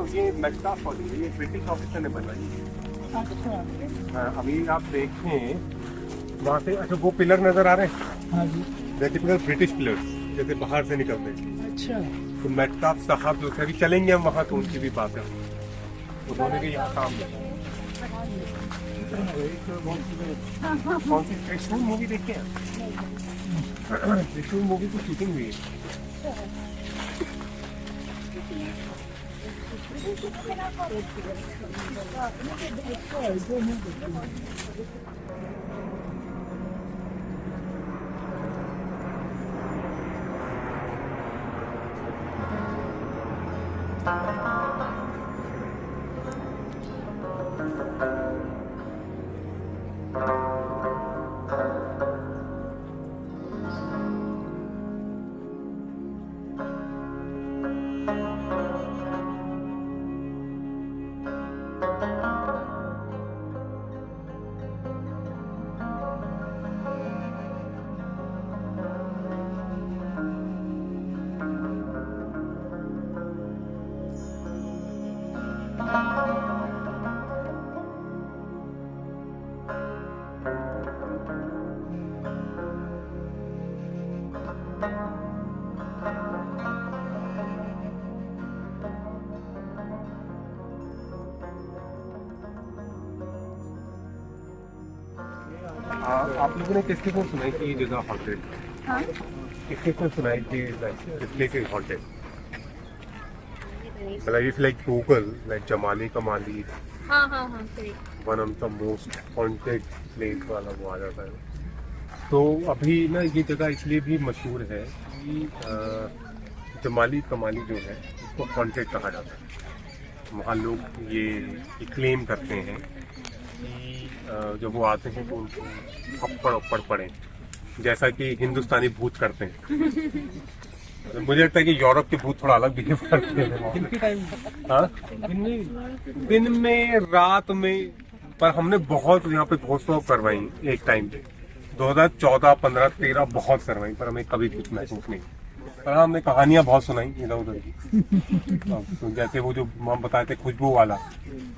ये Metcalfe colony है, ये ब्रिटिश ऑफिसर ने बनवाई है। हाँ, अभी आप देखें वहाँ से, अच्छा वो पिलर नजर आ रहे हैं? हाँ जी। टिपिकल ब्रिटिश पिलर्स जैसे बाहर से निकलते हैं। अच्छा। तो मेटकाफ साहब जो थे, अभी चलेंगे हम वहाँ, तो उनकी भी बात है, उन्होंने भी यहाँ काम किया। कौन सी त्रिशूल मूवी देखी है? त्रिशूल मूवी की शूटिंग हुई है। आप लोगों ने किसके को सुनाई कि ये जगह हॉन्टेड? हाँ? किसके को सुनाई कि दिस प्लेस इज हॉन्टेड? मतलब if like Google like Jamali Kamali, one of the most haunted place वाला वो आ जाता है। तो अभी ना ये जगह इसलिए भी मशहूर है कि जमाली कमाली जो है उसको हॉन्टेड कहा जाता है। वहाँ लोग ये क्लेम करते हैं कि जब वो आते हैं तो उनको थप्पड़ पड़े, जैसा कि हिंदुस्तानी भूत करते हैं। मुझे लगता है कि यूरोप के भूत थोड़ा अलग बिहेव करते हैं। हाँ, दिन में रात में, पर हमने बहुत यहाँ पे घोषणा करवाई एक टाइम पे 2014, 15, 13 बहुत करवाई, पर हमें कभी कुछ महसूस नहीं। पर हमने कहानियां बहुत सुनाई इधर उधर की। तो जैसे वो जो हम बताए थे खुशबू वाला,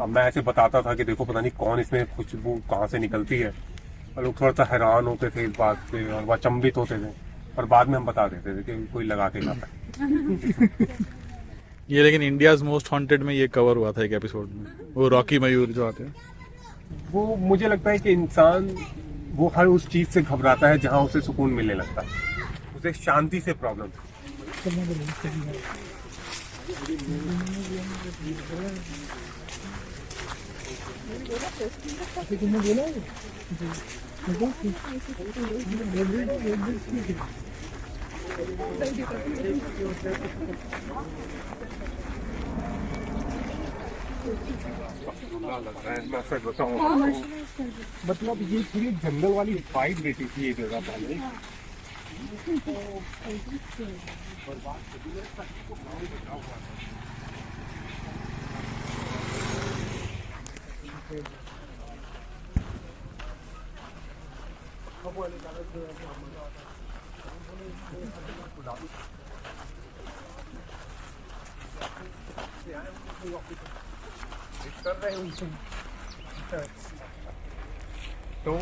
अब मैं ऐसे बताता था कि देखो पता नहीं कौन इसमें खुशबू कहाँ से निकलती है, और लोग थोड़ा सा हैरान होते थे इस बात से और वह अचंभित होते थे, पर बाद में हम बता देते थे कि कोई लगा के लाता है। ये लेकिन इंडियाज मोस्ट हॉन्टेड में ये कवर हुआ था एक एपिसोड में, वो रॉकी मयूर जो आते हैं। वो मुझे लगता है कि इंसान वो हर उस चीज से घबराता है जहाँ उसे सुकून मिलने लगता है, उसे शांति से प्रॉब्लम। मैं सच बताऊं, मतलब ये पूरी जंगल वाली वाइब देती थी ये जगह पहले। तो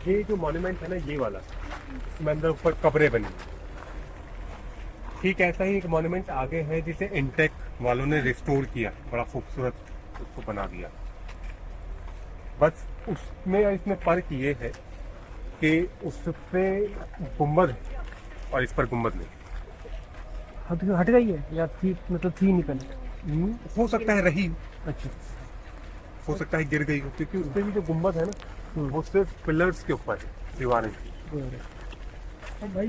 ये जो मॉन्यूमेंट है ना, ये वाला, इसमें अंदर ऊपर कब्रें बनी। ठीक ऐसा ही एक मॉन्यूमेंट आगे है जिसे इंटेक वालों ने रिस्टोर किया, बड़ा खूबसूरत उसको बना दिया। बस उसमें इसमें फर्क ये है कि उस पे गुम्बद है और इस पर गुम्बद नहीं। हट गई है या थी, मतलब थी निकल? हो सकता है रही, अच्छा, हो सकता है गिर गई हो, क्योंकि उस पे भी जो गुम्बद है ना वो सिर्फ पिलर्स के ऊपर है, दीवारें। भाई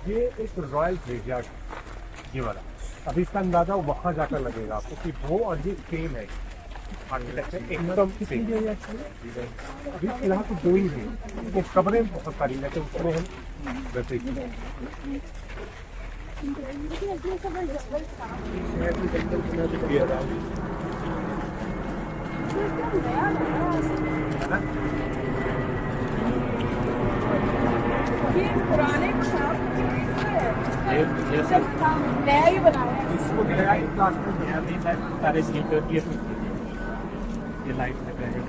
ये एक रॉयल ग्रेवयार्ड ये वाला, अभी इसका अंदाजा वहां जाकर लगेगा आपको कि वो और ये सेम है। आर्किटेक्चर एकदम सेम। अभी फिलहाल तो दो ही है, वो कमरे बहुत सारी लेकिन उसमें हम वैसे पुराने नया ही बनाया है। इसको नया ही क्लास में नया भी है, सारे स्लीपर ये लाइट लगा है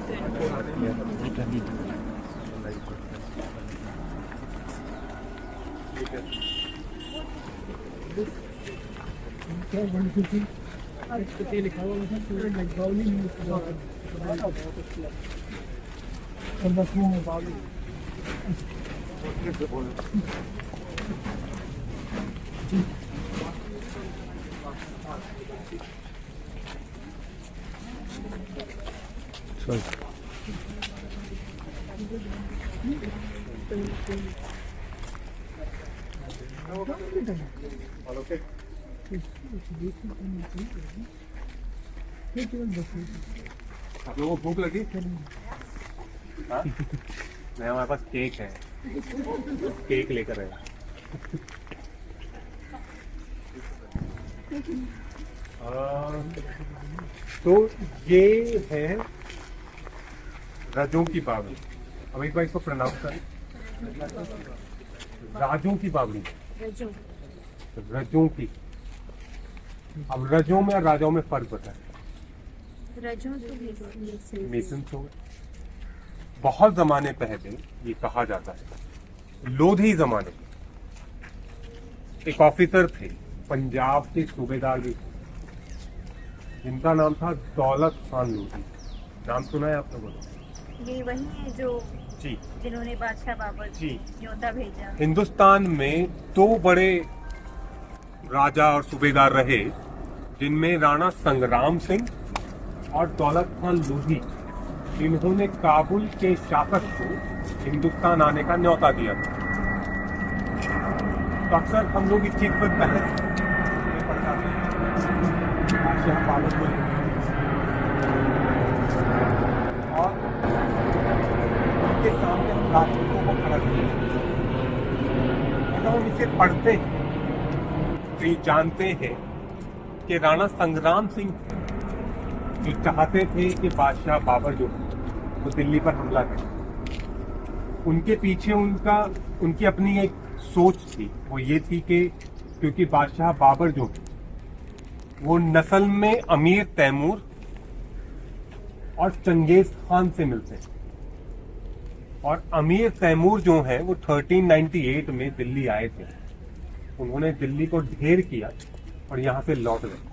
लिखा हुआ आप लोगों को भूख लगी? हाँ? नहीं, हमारे पास केक है, केक लेकर आए। तो ये है राजों की बावड़ी। अब एक बार इसको प्रणाम करें। राजों की बावड़ी, रजों की। अब रजों में और राजाओं में फर्क बताए। रजों तो मेसन हो गए। बहुत जमाने पहले ये कहा जाता है, लोधी जमाने एक ऑफिसर थे, पंजाब के सूबेदार भी थे, जिनका नाम था दौलत खान लोधी। नाम सुना है आप लोगों ने? ये वही है जो जी, जिन्होंने बादशाह बाबर जी, न्योता भेजा। हिंदुस्तान में दो बड़े राजा और सूबेदार रहे, जिनमें राणा संग्राम सिंह और दौलत खान लोधी, जिन्होंने काबुल के शासक को हिंदुस्तान आने का न्योता दिया था। तो अक्सर हम लोग इस चीज पर बहस पड़ जाते हैं, बादशाह बाबर को और उनके सामने हम राजपूतों को खड़ा किया। अगर हम इसे पढ़ते हैं तो ये जानते हैं कि राणा संग्राम सिंह जो चाहते थे कि बादशाह बाबर जो वो दिल्ली पर हमला करे, उनके पीछे उनकी अपनी एक सोच थी। वो ये थी कि क्योंकि बादशाह बाबर जो वो नस्ल में अमीर तैमूर और चंगेज खान से मिलते हैं, और अमीर तैमूर जो है वो 1398 में दिल्ली आए थे। उन्होंने दिल्ली को ढेर किया और यहाँ से लौट गए।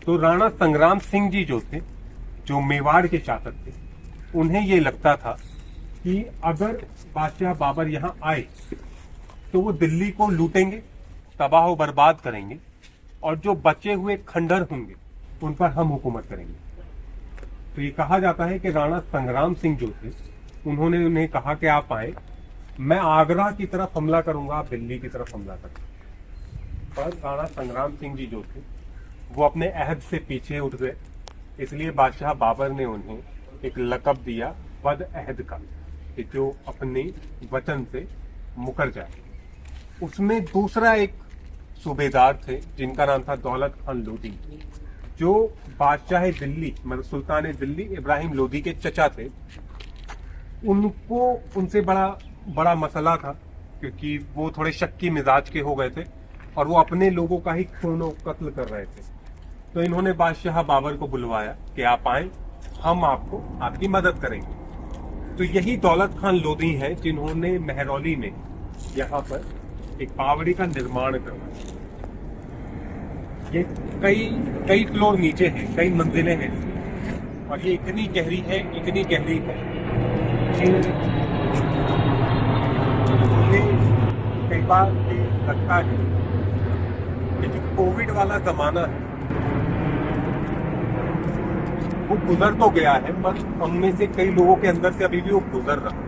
तो राणा संग्राम सिंह जी जो थे, जो मेवाड़ के शासक थे, उन्हें ये लगता था कि अगर बादशाह बाबर यहाँ आए तो वो दिल्ली को लूटेंगे, तबाह बर्बाद करेंगे, और जो बचे हुए खंडर होंगे उन पर हम हुकूमत करेंगे। तो ये कहा जाता है कि राणा संग्राम सिंह जो थे, उन्होंने उन्हें कहा कि आप आए, मैं आगरा की तरफ हमला करूंगा, आप दिल्ली की तरफ हमला करें। पर राणा संग्राम सिंह जी जो थे वो अपने अहद से पीछे उठ गए, इसलिए बादशाह बाबर ने उन्हें एक लक़ब दिया बद अहद का, कि जो अपने वचन से मुकर जाए। उसमें दूसरा एक सूबेदार थे जिनका नाम था दौलत खान लोधी, जो बादशाह दिल्ली मतलब सुल्तान दिल्ली इब्राहिम लोधी के चचा थे। उनको उनसे बड़ा मसला था, क्योंकि वो थोड़े शक्की मिजाज के हो गए थे और वो अपने लोगों का ही खून और कत्ल कर रहे थे। तो इन्होंने बादशाह बाबर को बुलवाया कि आप आए, हम आपको आपकी मदद करेंगे। तो यही दौलत खान लोधी हैं जिन्होंने महरौली में यहाँ पर एक बावड़ी का निर्माण करवाया। ये कई फ्लोर नीचे है, कई मंजिलें हैं, और ये इतनी गहरी है कि कई बार ये लगता है कि जो कोविड वाला जमाना है वो गुजर तो गया है, पर उनमें से कई लोगों के अंदर से अभी भी वो गुजर रहा है,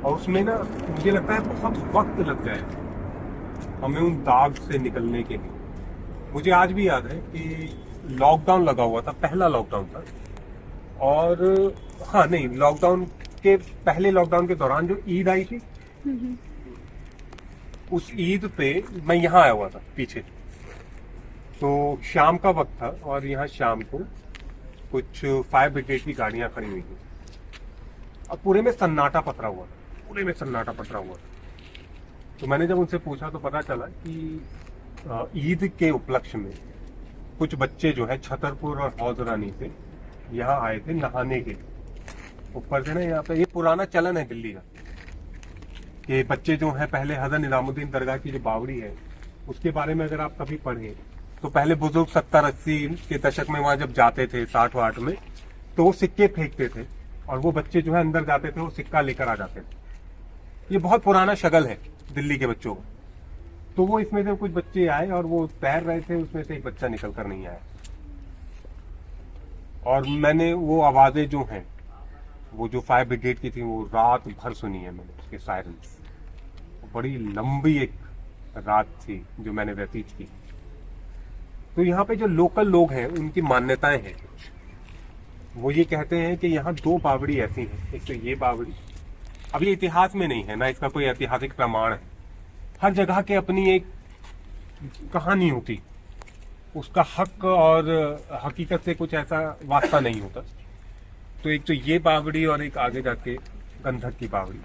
और उसमें ना मुझे लगता है बहुत वक्त लग जाएगा हमें उन दाग से निकलने के लिए। मुझे आज भी याद है कि लॉकडाउन लगा हुआ था, पहला लॉकडाउन था। और हाँ नहीं, लॉकडाउन के पहले लॉकडाउन के दौरान जो ईद आई थी, उस ईद पे मैं यहाँ आया हुआ था पीछे। तो शाम का वक्त था और यहाँ शाम को कुछ फायर ब्रिगेड की गाड़ियां खड़ी हुई थी और पूरे में सन्नाटा पसरा हुआ था, पूरे में सन्नाटा पसरा हुआ था। तो मैंने जब उनसे पूछा तो पता चला कि ईद के उपलक्ष्य में कुछ बच्चे जो है छतरपुर और हौजरानी से यहाँ आए थे नहाने के लिए। ऊपर से ना यहाँ पे ये पुराना चलन है दिल्ली का कि बच्चे जो हैं, पहले हज़रत निजामुद्दीन दरगाह की जो बावड़ी है उसके बारे में अगर आप कभी पढ़ें तो पहले बुजुर्ग 70-80 के दशक में वहां जब जाते थे 60-60 में, तो वो सिक्के फेंकते थे और वो बच्चे जो है अंदर जाते थे, वो सिक्का लेकर आ जाते थे। ये बहुत पुराना शगल है दिल्ली के बच्चों का। तो वो इसमें से कुछ बच्चे आए और वो तैर रहे थे, उसमें से एक बच्चा निकल कर नहीं आया। और मैंने वो आवाजें जो हैं, वो जो फायर ब्रिगेड की थी, वो रात भर सुनी है मैंने, उसके सायरन। बड़ी लंबी एक रात थी जो मैंने व्यतीत की। तो यहाँ पे जो लोकल लोग हैं उनकी मान्यताएं हैं। वो ये कहते हैं कि यहाँ 2 बावड़ी ऐसी हैं। एक तो ये बावड़ी, अब ये इतिहास में नहीं है ना, इसका कोई ऐतिहासिक प्रमाण है। हर जगह के अपनी एक कहानी होती, उसका हक और हकीकत से कुछ ऐसा वास्ता नहीं होता। तो एक तो ये बावड़ी और एक आगे जाके गंधक की बावड़ी,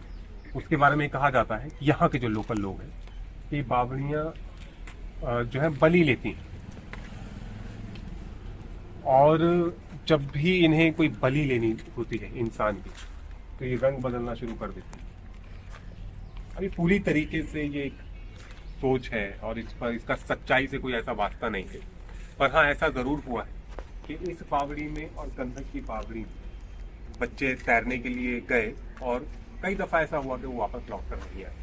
उसके बारे में कहा जाता है कि यहाँ के जो लोकल लोग हैं, ये बावड़ियाँ जो है बलि लेती हैं और जब भी इन्हें कोई बलि लेनी होती है इंसान की, तो ये रंग बदलना शुरू कर देती है। अभी पूरी तरीके से ये एक सोच है और इस पर इसका सच्चाई से कोई ऐसा वास्ता नहीं है, पर हाँ ऐसा जरूर हुआ है कि इस बावड़ी में और गंधक की बावड़ी में बच्चे तैरने के लिए गए और कई दफा ऐसा हुआ कि वो वापस लौट कर नहीं आए।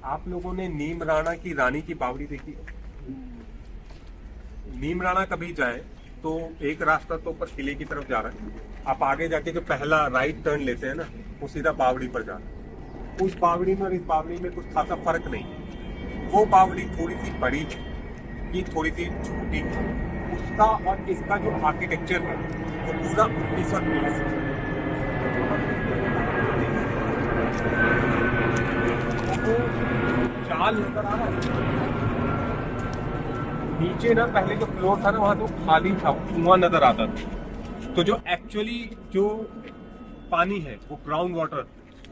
आप लोगों ने नीम राणा की रानी की बावड़ी देखी है? नीम राणा कभी जाए तो एक रास्ता तो ऊपर किले की तरफ जा रहा है, आप आगे जाके जो पहला राइट टर्न लेते हैं ना, वो सीधा बावड़ी पर जा रहा है। उस बावड़ी में और इस बावड़ी में कुछ खासा फर्क नहीं है। वो बावड़ी थोड़ी सी बड़ी है, ये थोड़ी सी छोटी है। उसका और इसका जो आर्किटेक्चर है वो पूरा 1930 है। चाल नजर आ रहा है नीचे ना, पहले जो फ्लोर था ना वहां तो खाली था, कुआं नजर आता था। तो जो एक्चुअली जो पानी है वो ग्राउंड वाटर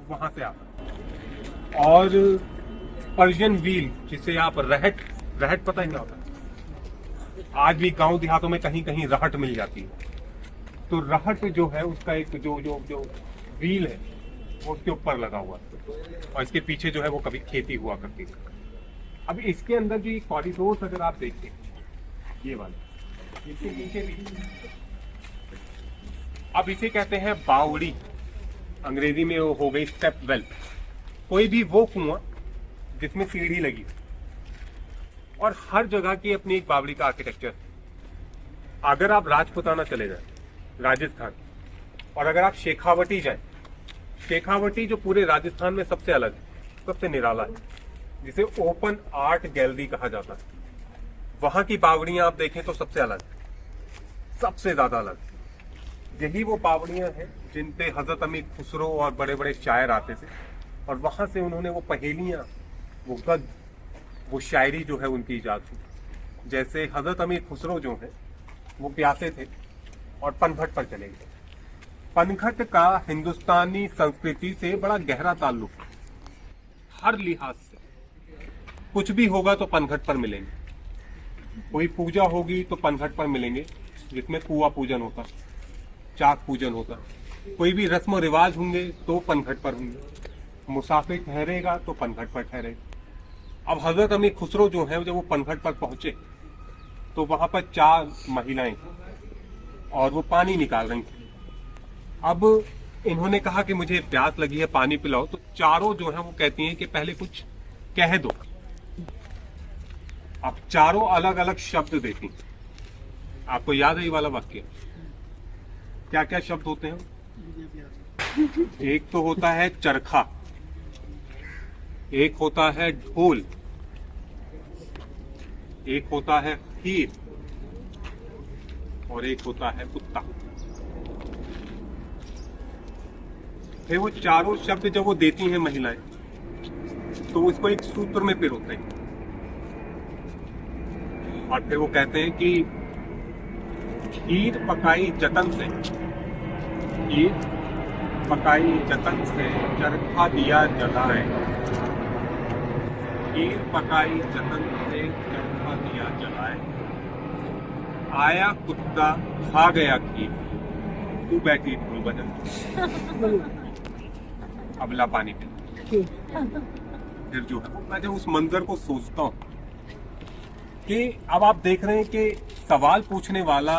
वहां से आता है। और पर्शियन व्हील, जिसे आप रहट पता है क्या होता है? आज भी गांव देहातों में कहीं कहीं रहट मिल जाती है। तो रहट जो है उसका एक जो व्हील है वो उसके ऊपर लगा हुआ है और इसके पीछे जो है वो कभी खेती हुआ करती थी। अब इसके अंदर जो कॉरिडोर अगर आप देखते हैं, ये वाला, इसके नीचे भी, अब इसे कहते हैं बावड़ी, अंग्रेजी में वो हो गई स्टेप वेल। कोई भी वो कुआं जिसमें सीढ़ी लगी, और हर जगह की अपनी एक बावड़ी का आर्किटेक्चर। अगर आप राजपुताना चले जाए राजस्थान, और अगर आप शेखावटी जाए, शेखावटी जो पूरे राजस्थान में सबसे अलग है, सबसे निराला है, जिसे ओपन आर्ट गैलरी कहा जाता है। वहां की बावड़ियां आप देखें तो सबसे अलग, सबसे ज्यादा अलग। यही वो बावड़ियां हैं जिन पे हजरत अमीर खुसरो और बड़े बड़े शायर आते थे, और वहां से उन्होंने वो पहेलियां, वो गद्य, वो शायरी जो है उनकी इजाद हुई। जैसे हजरत अमीर खुसरो जो है वो प्यासे थे और पनघट पर चले गए। पनघट का हिंदुस्तानी संस्कृति से बड़ा गहरा ताल्लुक है, हर लिहाज से। कुछ भी होगा तो पनघट पर मिलेंगे, कोई पूजा होगी तो पनघट पर मिलेंगे, जिसमें कुआ पूजन होता, चाक पूजन होता। कोई भी रस्म रिवाज होंगे तो पनघट पर होंगे, मुसाफिर ठहरेगा तो पनघट पर ठहरेगा। अब हजरत अमीर खुसरो जो है, जब वो पनघट पर पहुंचे तो वहां पर 4 महिलाएं और वो पानी निकाल रही थी। अब इन्होंने कहा कि मुझे प्यास लगी है, पानी पिलाओ। तो चारों जो है वो कहती हैं कि पहले कुछ कह दो। अब चारों अलग अलग शब्द देती। आपको याद है ये वाला वाक्य? क्या क्या शब्द होते हैं? एक तो होता है चरखा, एक होता है ढोल, एक होता है खीर, और एक होता है कुत्ता। फिर वो चारों शब्द जब वो देती हैं महिलाएं तो वो इसको एक सूत्र में पिरोते हैं और फिर वो कहते हैं कि खीर पकाई जतन से, खीर पकाई जतन से चरखा दिया जलाए, खीर पकाई जतन से चरखा दिया जलाए, आया कुत्ता खा गया खीर, तू बैठी ढोल बजा, अबला पानी पी। फिर जो है मैं जब उस मंजर को सोचता हूँ कि अब आप देख रहे हैं कि सवाल पूछने वाला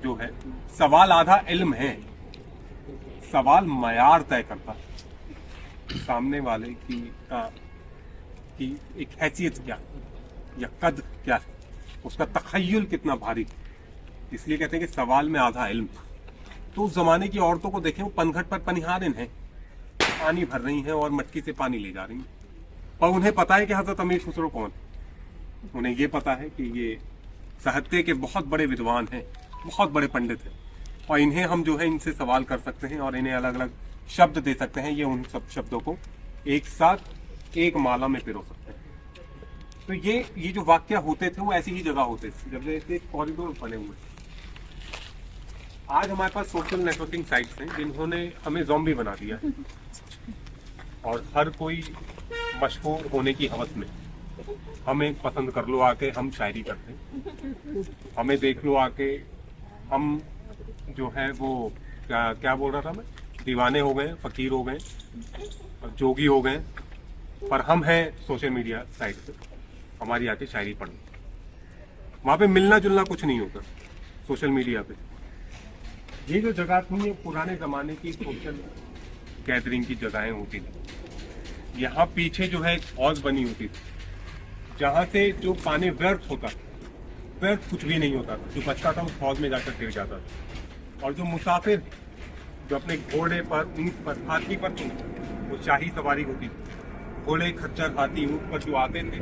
जो है, सवाल आधा इल्म है, सवाल मयार तय करता है सामने वाले की एक हैसियत क्या या कद क्या है, उसका तखय्युल कितना भारी। इसलिए कहते हैं कि सवाल में आधा इल्म। तो उस जमाने की औरतों को देखें, वो पनघट पर पनिहारिन हैं, पानी भर रही हैं और मटकी से पानी ले जा रही हैं, और उन्हें पता है कि हजरत अमीर खुसरो कौन है। उन्हें ये पता है कि ये साहित्य के बहुत बड़े विद्वान हैं, बहुत बड़े पंडित हैं, और इन्हें हम जो है इनसे सवाल कर सकते हैं और इन्हें अलग अलग शब्द दे सकते हैं। ये उन सब शब्दों को एक साथ एक माला में पिरो सकते हैं। तो ये जो वाक्य होते थे वो ऐसी ही जगह होते थे जब जैसे कॉरिडोर बने हुए। आज हमारे पास सोशल नेटवर्किंग साइट्स हैं जिन्होंने हमें ज़ॉम्बी बना दिया है, और हर कोई मशहूर होने की हवस में हमें पसंद कर लो आके हम शायरी करते हैं, हमें देख लो आके हम जो है वो क्या बोल रहा था मैं, दीवाने हो गए, फकीर हो गए, जोगी हो गए, पर हम हैं सोशल मीडिया साइट पे, हमारी आके शायरी पढ़ लो। वहाँ पे मिलना जुलना कुछ नहीं होता सोशल मीडिया पे। ये जो जगह थी ये पुराने जमाने की सोशल गैदरिंग की जगहें होती थी। यहाँ पीछे जो है एक हौज बनी होती थी जहाँ से जो पानी व्यर्थ होता, व्यर्थ कुछ भी नहीं होता, जो बचता था उस हौज में जाकर गिर जाता था। और जो मुसाफिर जो अपने घोड़े पर, ऊंट पर, हाथी पर थे, वो शाही सवारी होती थी, घोड़े, खच्चर, हाथी, ऊंट पर जो आते थे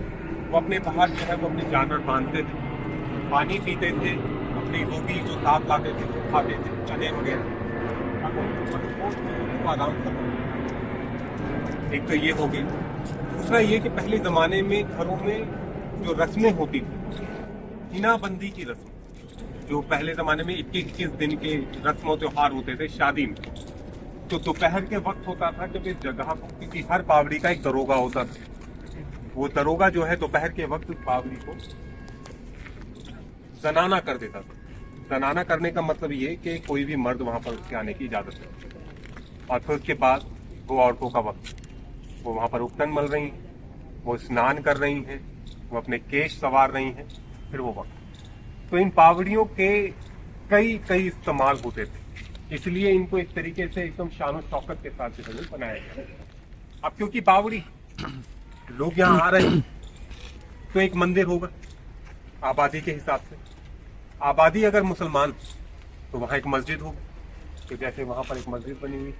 वो अपने बाहर जो है वो अपने जानवर बांधते थे, पानी पीते थे, अपनी रोटी जो साथ लाते थे वो खाते थे, चने वगैरह, आराम करते। एक तो ये हो गई। दूसरा ये कि पहले जमाने में घरों में जो रस्में होती थी, हिनाबंदी की रस्म, जो पहले जमाने में 21 दिन के रस्म त्योहार होते थे शादी में, तो दोपहर के वक्त होता था जब इस जगह को, क्योंकि हर पावड़ी का एक दरोगा होता था, वो दरोगा जो है दोपहर के वक्त पावड़ी को जनाना कर देता था। जनाना करने का मतलब ये कि कोई भी मर्द वहां पर उसके आने की इजाजत नहीं, और फिर उसके बाद वो औरतों का वक्त, वो वहां पर उपटन मल रही हैं, वो स्नान कर रही हैं, वो अपने केश संवार रही हैं, फिर वो वक्त। तो इन पावड़ियों के कई इस्तेमाल होते थे, इसलिए इनको इस तरीके से एकदम शान शौकत के साथ जो है बनाया गया। अब क्योंकि पावड़ी लोग यहाँ आ रहे हैं तो एक मंदिर होगा आबादी के हिसाब से। आबादी अगर मुसलमान तो वहाँ एक मस्जिद होगी, तो जैसे वहाँ पर एक मस्जिद बनी हुई,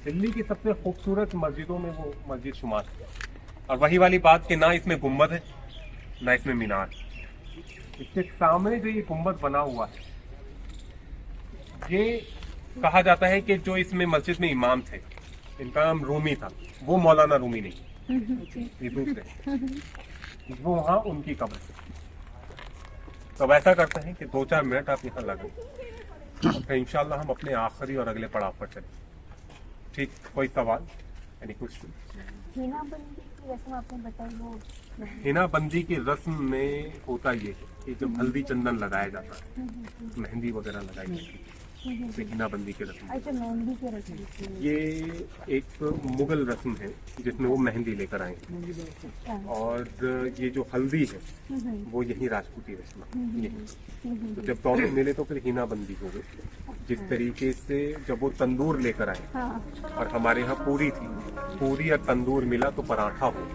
दिल्ली की सबसे खूबसूरत मस्जिदों में वो मस्जिद शुमार है। और वही वाली बात कि ना इसमें गुम्बद है ना इसमें मीनार। इसके सामने जो ये गुम्बद बना हुआ है, ये कहा जाता है कि जो इसमें मस्जिद में इमाम थे, इनका नाम रूमी था, वो मौलाना रूमी नहीं, ये दूसरे, वो वहाँ उनकी कब्र है। तो ऐसा करते हैं कि 2-4 मिनट आप यहाँ लगे, तो इंशाल्लाह हम अपने आखिरी और अगले पड़ाव पर चलें। ठीक, कोई सवाल, यानी कुछ? हिनाबंदी की रस्म आपने बताई, वो हिनाबंदी की रस्म में होता ये है कि जब हल्दी चंदन लगाया जाता है, मेहंदी वगैरह लगाई जाती है, तो हिनाबंदी की रस्म। अच्छा, मेहंदी की रस्म। ये एक मुगल रस्म है जिसमें वो मेहंदी लेकर आए हैं, और ये जो हल्दी है वो यही राजपूती रस्म है यही। तो जब दोनों मिले तो फिर हिनाबंदी हो गई। जिस तरीके से जब वो तंदूर लेकर आए और हमारे यहाँ पूरी थी, पूरी और तंदूर मिला तो पराठा हो।